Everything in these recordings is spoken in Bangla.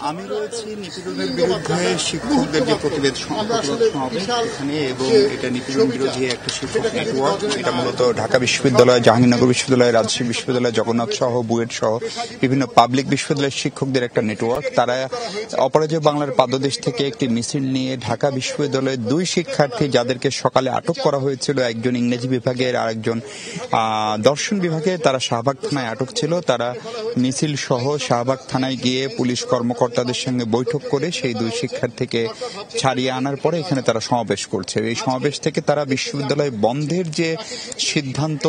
আমি রয়েছি নিপীড়নের বিরুদ্ধে শিক্ষকদের যে প্রতিবাদ সমাবেশ এখানে, এবং এটা নিপীড়ন বিরোধী একটা শিক্ষক নেটওয়ার্ক। এটা মূলত ঢাকা বিশ্ববিদ্যালয়, জাহাঙ্গীরনগর বিশ্ববিদ্যালয়, রাজশাহী বিশ্ববিদ্যালয়, জগন্নাথ সহ, বুয়েট সহ বিভিন্ন পাবলিক বিশ্ববিদ্যালয়ের শিক্ষকদের একটা নেটওয়ার্ক। তারা অপরাজেয় বাংলার পাদদেশ থেকে একটি মিছিল নিয়ে ঢাকা বিশ্ববিদ্যালয়ের দুই শিক্ষার্থী, যাদেরকে সকালে আটক করা হয়েছিল, একজন ইংরেজি বিভাগের আর একজন দর্শন বিভাগে, তারা শাহবাগ থানায় আটক ছিল। তারা মিছিল সহ শাহবাগ থানায় গিয়ে পুলিশ কর্মকর্তাদের সঙ্গে বৈঠক করে সেই দুই শিক্ষার্থীকে ছাড়িয়ে আনার পরে এখানে তারা সমাবেশ করছে। এই সমাবেশ থেকে তারা বিশ্ববিদ্যালয় বন্ধের যে সিদ্ধান্ত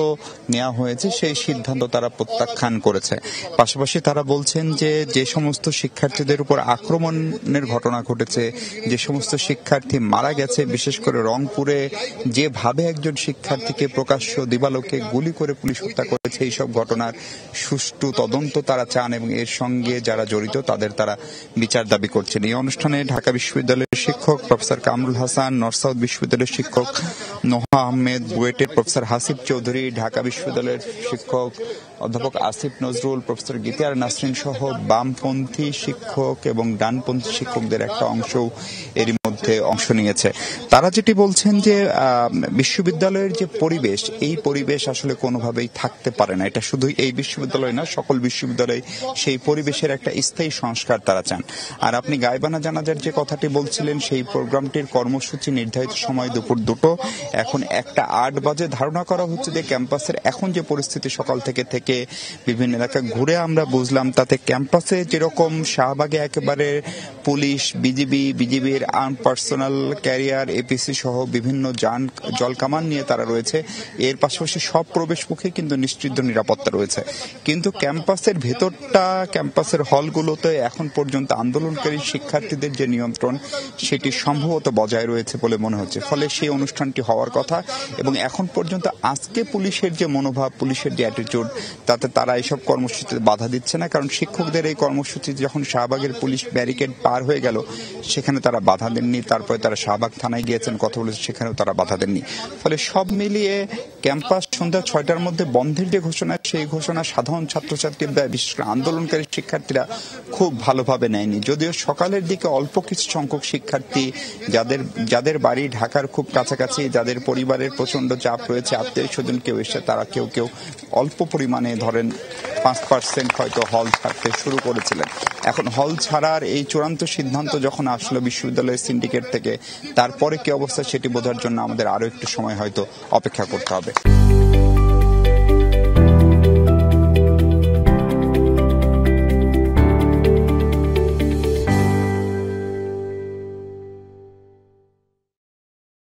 নেওয়া হয়েছে সেই সিদ্ধান্ত তারা প্রত্যাখ্যান করেছে। পাশাপাশি তারা বলছেন যে যে সমস্ত শিক্ষার্থীদের উপর আক্রমণের ঘটনা ঘটেছে, যে সমস্ত শিক্ষার্থী মারা গেছে, বিশেষ করে রংপুরে যেভাবে একজন শিক্ষার্থীকে প্রকাশ্য দিবালোকে গুলি করে পুলিশ হত্যা করেছে, এইসব ঘটনার সুষ্ঠু তদন্ত তারা চান এবং এর সঙ্গে যারা জড়িত তাদের তারা বিচার দাবি করছেন। এই অনুষ্ঠানে ঢাকা বিশ্ববিদ্যালয়ের শিক্ষক professor Kamrul Hasan, north south বিশ্ববিদ্যালয়ের শিক্ষক নোহা আহমেদ, বুয়েটের প্রফেসর হাসিব চৌধুরী, ঢাকা বিশ্ববিদ্যালয়ের শিক্ষক অধ্যাপক আসিফ নজরুল, প্রফেসর গীতিয়ার নাসরিন সহ বামপন্থী শিক্ষক এবং ডানপন্থী শিক্ষকদের একটা অংশও এরই মধ্যে অংশ নিয়েছে। তারা যেটি বলছেন যে বিশ্ববিদ্যালয়ের যে পরিবেশ, এই পরিবেশ আসলে কোনোভাবেই থাকতে পারে না। এটা শুধু এই বিশ্ববিদ্যালয় না, সকল বিশ্ববিদ্যালয়ে সেই পরিবেশের একটা স্থায়ী সংস্কার তারা চান। আর আপনি গাইবানা জানাজার যে কথাটি বলছিলেন, সেই প্রোগ্রামটির কর্মসূচি নির্ধারিত সময় দুপুর 2টো, এখন 1:08 বাজে। ধারণা করা হচ্ছে যে ক্যাম্পাসের এখন যে পরিস্থিতি, সকাল থেকে বিভিন্ন এলাকা ঘুরে আমরা বুঝলাম, তাতে ক্যাম্পাসে যেরকম শাহবাগে একেবারে পুলিশ, বিজিবির আর্ম পার্সোনাল, ক্যারিয়ার, এপিসি সহ বিভিন্ন জলকামান নিয়ে তারা রয়েছে। এর পাশাপাশি সব প্রবেশ মুখে কিন্তু নিশ্চিদ্র নিরাপত্তা রয়েছে। কিন্তু ক্যাম্পাসের ভেতরটা, ক্যাম্পাসের হলগুলোতে এখন পর্যন্ত আন্দোলনকারী শিক্ষার্থীদের যে নিয়ন্ত্রণ, সেটি সম্ভবত বজায় রয়েছে বলে মনে হচ্ছে। ফলে সেই অনুষ্ঠানটি হওয়ার কথা, এবং এখন পর্যন্ত আজকে পুলিশের যে মনোভাব, পুলিশের যে অ্যাটিটিউড, তাতে তারা এইসব কর্মসূচিতে বাধা দিচ্ছে না। কারণ শিক্ষকদের এই কর্মসূচি যখন শাহবাগের পুলিশ ব্যারিকেড পার হয়ে গেল, সেখানে তারা বাধা দেননি। তারপরে তারা শাহবাগ থানায় গিয়েছেন, কথা বলেছে, সেখানেও তারা বাধা দেননি। ফলে সব মিলিয়ে ক্যাম্পাস সন্ধ্যা 6টার মধ্যে বন্ধের যে ঘোষণা, সেই ঘোষণা সাধারণ ছাত্রছাত্রী, বিশেষ করে আন্দোলনকারী শিক্ষার্থীরা খুব ভালোভাবে নেয়নি। যদিও সকালের দিকে অল্প কিছু সংখ্যক শিক্ষার্থী, যাদের বাড়ি ঢাকার খুব কাছাকাছি, যাদের পরিবারের প্রচন্ড চাপ রয়েছে, আত্মীয় স্বজন কেউ এসে, তারা কেউ অল্প পরিমাণে, ধরেন 5% হয়তো হল ছাড়তে শুরু করেছিলেন। এখন হল ছাড়ার এই চূড়ান্ত সিদ্ধান্ত যখন আসলো বিশ্ববিদ্যালয়ের সিন্ডিকেট থেকে, তারপরে কি অবস্থা সেটি বোঝার জন্য আমাদের আরো একটু সময় হয়তো অপেক্ষা করতে হবে।